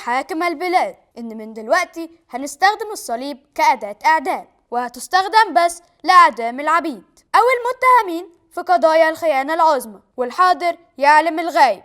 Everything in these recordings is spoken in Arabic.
حاكم البلاد إن من دلوقتي هنستخدم الصليب كأداة إعدام، وهتستخدم بس لإعدام العبيد أو المتهمين في قضايا الخيانة العظمى، والحاضر يعلم الغايب.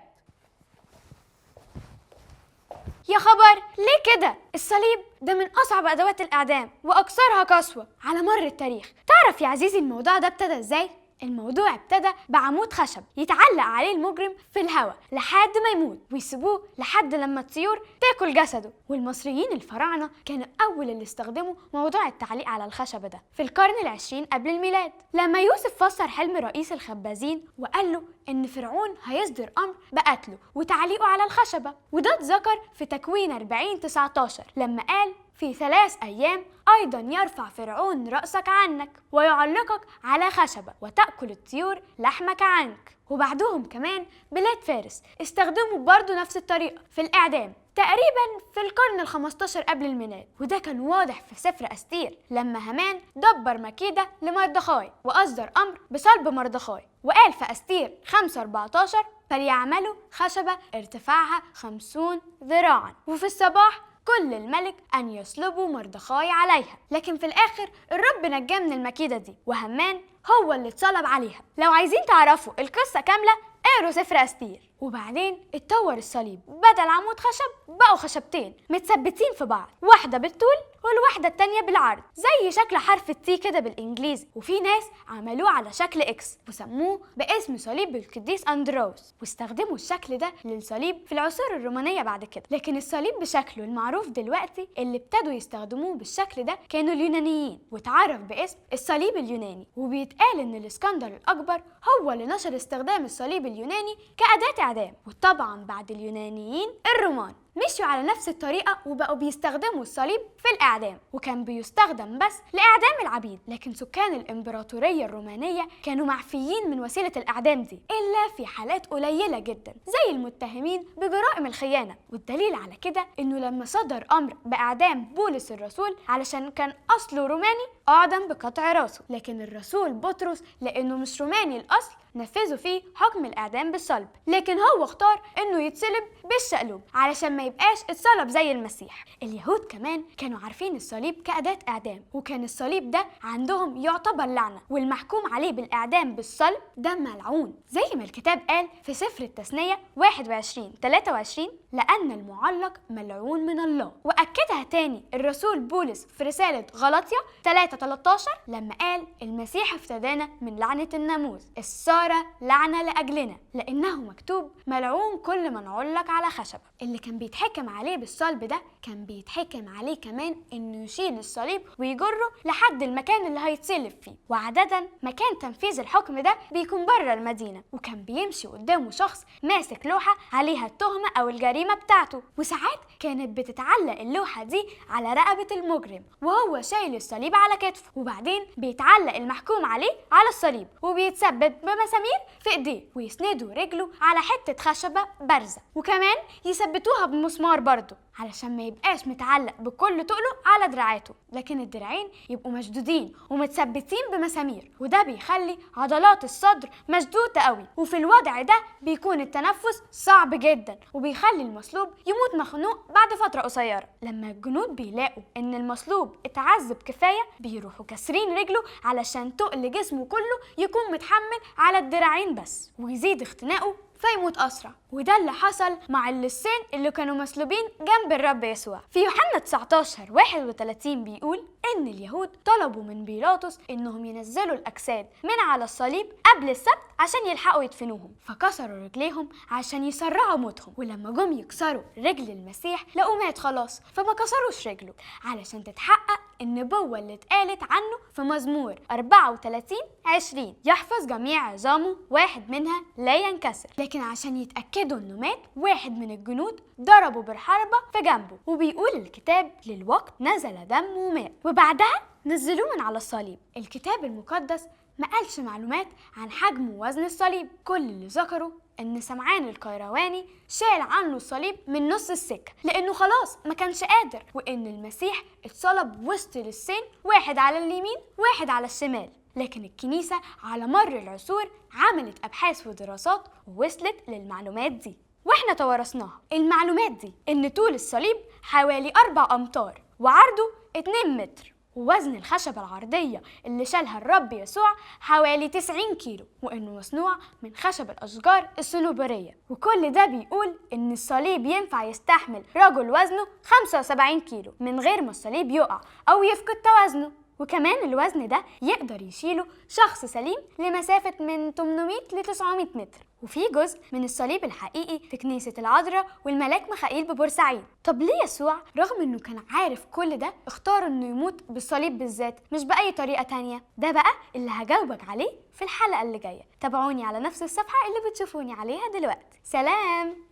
يا خبر، ليه كده؟ الصليب ده من أصعب أدوات الإعدام وأكثرها قسوة على مر التاريخ. تعرف يا عزيزي الموضوع ده ابتدى إزاي؟ الموضوع ابتدى بعمود خشب يتعلق عليه المجرم في الهواء لحد ما يموت، ويسيبوه لحد لما الطيور تاكل جسده. والمصريين الفراعنة كانوا أول اللي استخدموا موضوع التعليق على الخشب ده في القرن العشرين قبل الميلاد، لما يوسف فسر حلم رئيس الخبازين وقال له إن فرعون هيصدر أمر بقتله وتعليقه على الخشبة. وده اتذكر في تكوين 40:19 لما قال: في 3 أيام أيضا يرفع فرعون رأسك عنك ويعلقك على خشبة وتأكل الطيور لحمك عنك. وبعدهم كمان بلاد فارس استخدموا برضو نفس الطريقة في الإعدام تقريبا في القرن ال15 قبل الميلاد. وده كان واضح في سفر أستير لما هامان دبر مكيدة لمردخاي وأصدر أمر بصلب مردخاي، وقال في أستير 5:14: فليعملوا خشبة ارتفاعها 50 ذراعا، وفي الصباح كل الملك أن يصلبوا مردخاي عليها. لكن في الآخر الرب نجاه من المكيدة دي، وهامان هو اللي اتصلب عليها. لو عايزين تعرفوا القصة كاملة اقروا سفر أستير. وبعدين اتطور الصليب، بدل عمود خشب بقوا خشبتين متثبتين في بعض، واحدة بالطول والواحدة التانية بالعرض، زي شكل حرف التي كده بالإنجليزي. وفي ناس عملوه على شكل إكس وسموه باسم صليب القديس أندروس، واستخدموا الشكل ده للصليب في العصور الرومانية بعد كده. لكن الصليب بشكله المعروف دلوقتي اللي ابتدوا يستخدموه بالشكل ده كانوا اليونانيين، واتعرف باسم الصليب اليوناني. وبيتقال إن الإسكندر الأكبر هو اللي نشر استخدام الصليب اليوناني كأداة إعدام. وطبعا بعد اليونانيين الرومان مشوا على نفس الطريقة وبقوا بيستخدموا الصليب في الإعدام، وكان بيستخدم بس لإعدام العبيد. لكن سكان الإمبراطورية الرومانية كانوا معفيين من وسيلة الإعدام دي إلا في حالات قليلة جدا زي المتهمين بجرائم الخيانة. والدليل على كده إنه لما صدر أمر بإعدام بولس الرسول علشان كان أصله روماني أعدم بقطع راسه، لكن الرسول بطرس لأنه مش روماني الأصل نفذوا فيه حكم الإعدام بالصلب، لكن هو اختار إنه يتصلب بالشقلوب علشان ما يبقاش اتصلب زي المسيح. اليهود كمان كانوا عارفين الصليب كأداة إعدام، وكان الصليب ده عندهم يعتبر لعنة، والمحكوم عليه بالإعدام بالصلب ده ملعون، زي ما الكتاب قال في سفر التثنية 21:23: لأن المعلق ملعون من الله. وأكدها تاني الرسول بولس في رسالة غلاطيا 3:13 لما قال: المسيح افتدانا من لعنة الناموس الصار لعنة لأجلنا، لأنه مكتوب: ملعون كل من علق على خشبة. اللي كان بيتحكم عليه بالصلب ده كان بيتحكم عليه كمان إنه يشيل الصليب ويجره لحد المكان اللي هيتصلب فيه، وعادة مكان تنفيذ الحكم ده بيكون بره المدينة، وكان بيمشي قدامه شخص ماسك لوحة عليها التهمة أو الجريمة بتاعته. وساعات كانت بتتعلق اللوحة دي على رقبة المجرم وهو شايل الصليب على كتفه، وبعدين بيتعلق المحكوم عليه على الصليب وبيتثبت بمسامير في ايديه، ويسندوا رجله على حتة خشبة بارزة، وكمان يثبتوها بمسمار برضه علشان ما يبقاش متعلق بكل تقله على دراعاته، لكن الدراعين يبقوا مشدودين ومتثبتين بمسامير، وده بيخلي عضلات الصدر مشدودة قوي. وفي الوضع ده بيكون التنفس صعب جدا، وبيخلي المصلوب يموت مخنوق بعد فترة قصيرة. لما الجنود بيلاقوا ان المصلوب اتعذب كفاية بيروحوا كسرين رجله علشان تقل جسمه كله يكون متحمل على الدراعين بس، ويزيد اختناقه فيموت أسرع. وده اللي حصل مع اللصين اللي كانوا مسلوبين جنب الرب يسوع. في يوحنا 19:31 بيقول إن اليهود طلبوا من بيلاطس إنهم ينزلوا الأجساد من على الصليب قبل السبت عشان يلحقوا يدفنوهم، فكسروا رجليهم عشان يسرعوا موتهم. ولما جم يكسروا رجل المسيح لقوا مات خلاص، فما كسروش رجله علشان تتحقق النبوة اللي اتقالت عنه في مزمور 34:20: يحفظ جميع عظامه واحد منها لا ينكسر. لكن عشان يتأكدوا انه مات، واحد من الجنود ضربه بالحربة في جنبه، وبيقول الكتاب للوقت نزل دم ومات، وبعدها نزلوه من على الصليب. الكتاب المقدس ما قالش معلومات عن حجم ووزن الصليب، كل اللي ذكره ان سمعان القيرواني شال عنه الصليب من نص السكة لانه خلاص ما كانش قادر، وان المسيح اتصلب وسط للسين، واحد على اليمين واحد على الشمال. لكن الكنيسة على مر العصور عملت أبحاث ودراسات ووصلت للمعلومات دي. واحنا توارثناها. المعلومات دي ان طول الصليب حوالي 4 أمتار وعرضه 2 متر، ووزن الخشبة العرضية اللي شالها الرب يسوع حوالي 90 كيلو، وإنه مصنوع من خشب الأشجار الصنوبرية. وكل ده بيقول إن الصليب ينفع يستحمل رجل وزنه 75 كيلو من غير ما الصليب يقع أو يفقد توازنه. وكمان الوزن ده يقدر يشيله شخص سليم لمسافة من 800 ل 900 متر. وفي جزء من الصليب الحقيقي في كنيسة العذراء والملاك ميخائيل ببورسعيد. طب ليه يسوع رغم انه كان عارف كل ده اختار انه يموت بالصليب بالذات مش بأي طريقة تانية؟ ده بقى اللي هجاوبك عليه في الحلقة اللي جاية. تابعوني على نفس الصفحة اللي بتشوفوني عليها دلوقتي. سلام.